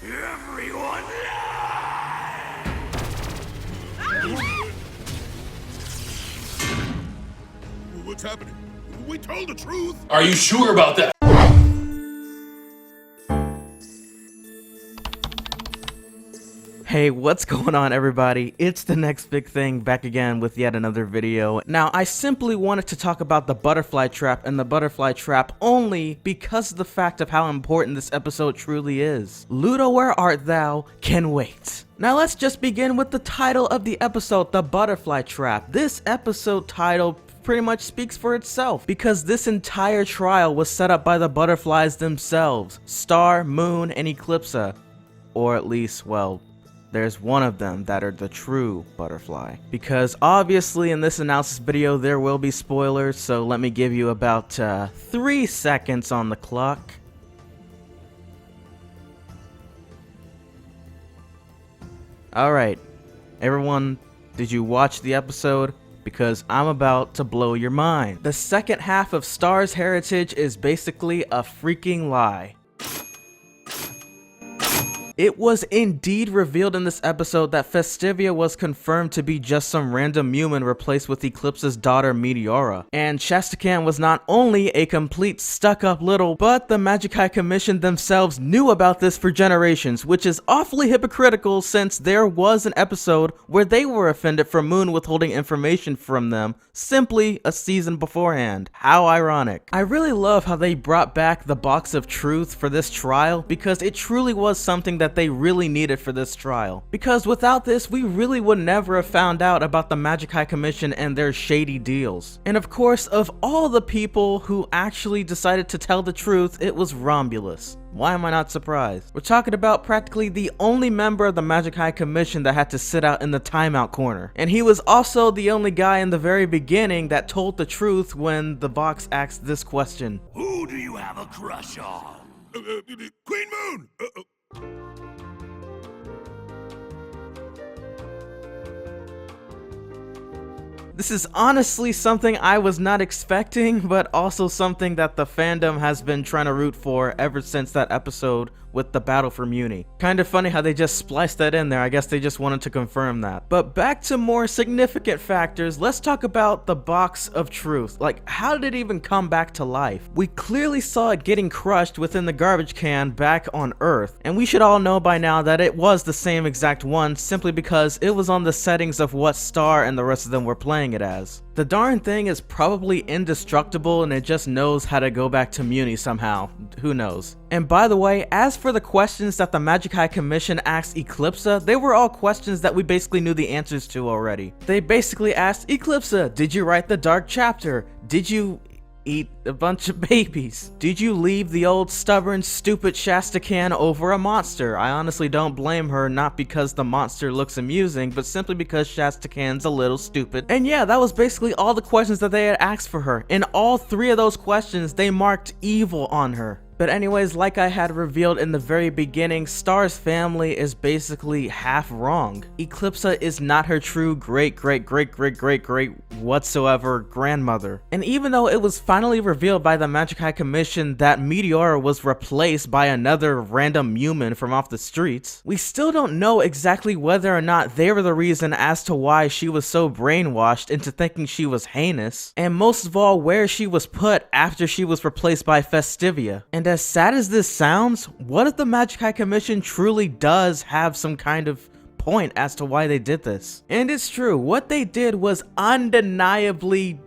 Everyone What's happening? We told the truth. Are you sure about that? Hey, what's going on everybody? It's the next big thing back again with yet another video. Now, I simply wanted to talk about the butterfly trap and the butterfly trap only because of the fact of how important this episode truly is. Ludo, where art thou? Can wait. Now let's just begin with the title of the episode, the butterfly trap. This episode title pretty much speaks for itself because this entire trial was set up by the butterflies themselves, Star, Moon, and Eclipsa. Or at least, well, there's one of them that are the true butterfly. Because obviously in this analysis video there will be spoilers, so let me give you about 3 seconds on the clock. Alright, everyone, did you watch the episode? Because I'm about to blow your mind. The second half of Star's heritage is basically a freaking lie. It was indeed revealed in this episode that Festivia was confirmed to be just some random human replaced with Eclipsa's daughter Meteora. And Shastakan was not only a complete stuck-up little, but the Magic High Commission themselves knew about this for generations, which is awfully hypocritical since there was an episode where they were offended for Moon withholding information from them simply a season beforehand. How ironic. I really love how they brought back the box of truth for this trial because it truly was something that they really needed for this trial. Because without this, we really would never have found out about the Magic High Commission and their shady deals. And of course, of all the people who actually decided to tell the truth, it was Romulus. Why am I not surprised? We're talking about practically the only member of the Magic High Commission that had to sit out in the timeout corner. And he was also the only guy in the very beginning that told the truth when the box asked this question. Who do you have a crush on? Queen Moon. This is honestly something I was not expecting, but also something that the fandom has been trying to root for ever since that episode with the battle for Mewni. Kind of funny how they just spliced that in there. I guess they just wanted to confirm that. But back to more significant factors, let's talk about the box of truth. Like, how did it even come back to life? We clearly saw it getting crushed within the garbage can back on Earth, and we should all know by now that it was the same exact one simply because it was on the settings of what Star and the rest of them were playing it as. The darn thing is probably indestructible and it just knows how to go back to Mewni somehow. Who knows? And by the way, as for the questions that the Magic High Commission asked Eclipsa, they were all questions that we basically knew the answers to already. They basically asked, Eclipsa, did you write the Dark Chapter? Did you eat a bunch of babies? Did you leave the old stubborn stupid Shastakan over a monster? I honestly don't blame her, not because the monster looks amusing, but simply because Shastakan's a little stupid. And yeah, that was basically all the questions that they had asked for her. In all 3 of those questions, they marked evil on her. But anyways, like I had revealed in the very beginning, Star's family is basically half wrong. Eclipsa is not her true great whatsoever grandmother. And even though it was finally revealed by the Magic High Commission that Meteora was replaced by another random human from off the streets, we still don't know exactly whether or not they were the reason as to why she was so brainwashed into thinking she was heinous, and most of all where she was put after she was replaced by Festivia. And as sad as this sounds, what if the Magic High Commission truly does have some kind of point as to why they did this? And it's true, what they did was undeniably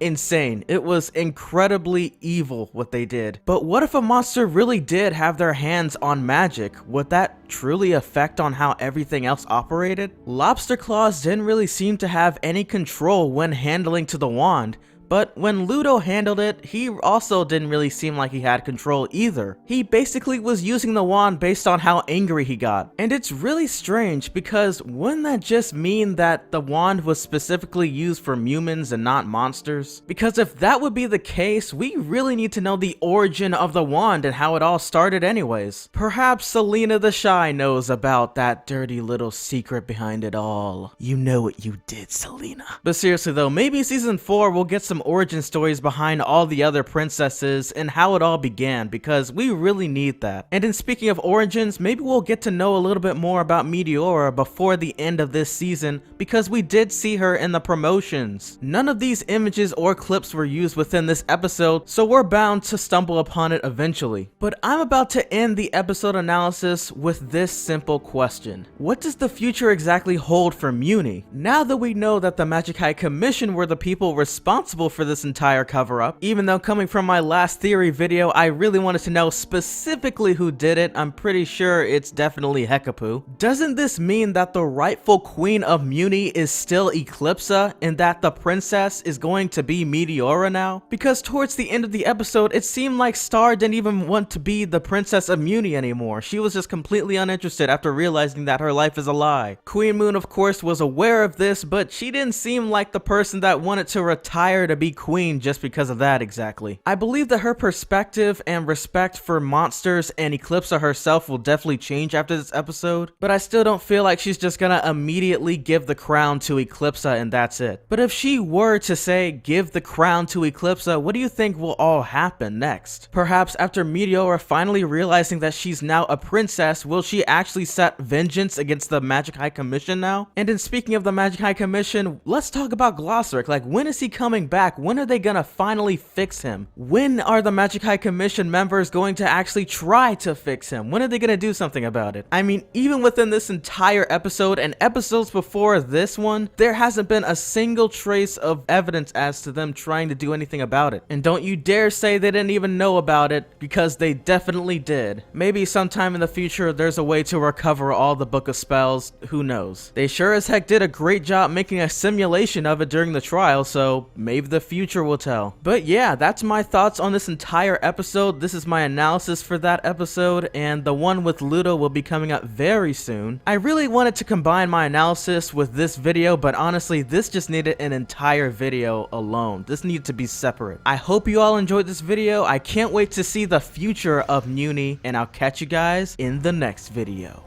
insane. It was incredibly evil what they did. But what if a monster really did have their hands on magic? Would that truly affect on how everything else operated? Lobster Claws didn't really seem to have any control when handling to the wand, But when Ludo handled it, he also didn't really seem like he had control either. He basically was using the wand based on how angry he got. And it's really strange because wouldn't that just mean that the wand was specifically used for humans and not monsters? Because if that would be the case, we really need to know the origin of the wand and how it all started anyways. Perhaps Selena the Shy knows about that dirty little secret behind it all. You know what you did, Selena. But seriously though, maybe season 4 will get some some origin stories behind all the other princesses and how it all began, because we really need that. And in speaking of origins, maybe we'll get to know a little bit more about Meteora before the end of this season, because we did see her in the promotions. None of these images or clips were used within this episode, so we're bound to stumble upon it eventually. But I'm about to end the episode analysis with this simple question. What does the future exactly hold for Mewni? Now that we know that the Magic High Commission were the people responsible for this entire cover-up, even though coming from my last theory video, I really wanted to know specifically who did it, I'm pretty sure it's definitely Hekapoo. Doesn't this mean that the rightful queen of Mewni is still Eclipsa, and that the princess is going to be Meteora now? Because towards the end of the episode, it seemed like Star didn't even want to be the princess of Mewni anymore. She was just completely uninterested after realizing that her life is a lie. Queen Moon, of course, was aware of this, but she didn't seem like the person that wanted to retire to be queen just because of that exactly. I believe that her perspective and respect for monsters and Eclipsa herself will definitely change after this episode, but I still don't feel like she's just gonna immediately give the crown to Eclipsa and that's it. But if she were to say, give the crown to Eclipsa, what do you think will all happen next? Perhaps after Meteora finally realizing that she's now a princess, will she actually set vengeance against the Magic High Commission now? And in speaking of the Magic High Commission, let's talk about Glossaric. Like, when is he coming back? When are they gonna finally fix him? When are the Magic High Commission members going to actually try to fix him? When are they gonna do something about it? I mean, even within this entire episode and episodes before this one, there hasn't been a single trace of evidence as to them trying to do anything about it. And don't you dare say they didn't even know about it, because they definitely did. Maybe sometime in the future there's a way to recover all the Book of Spells, who knows. They sure as heck did a great job making a simulation of it during the trial, so maybe the future will tell. But yeah, that's my thoughts on this entire episode. This is my analysis for that episode, and the one with Ludo will be coming up very soon. I really wanted to combine my analysis with this video, but honestly, this just needed an entire video alone. This needed to be separate. I hope you all enjoyed this video. I can't wait to see the future of Mewni, and I'll catch you guys in the next video.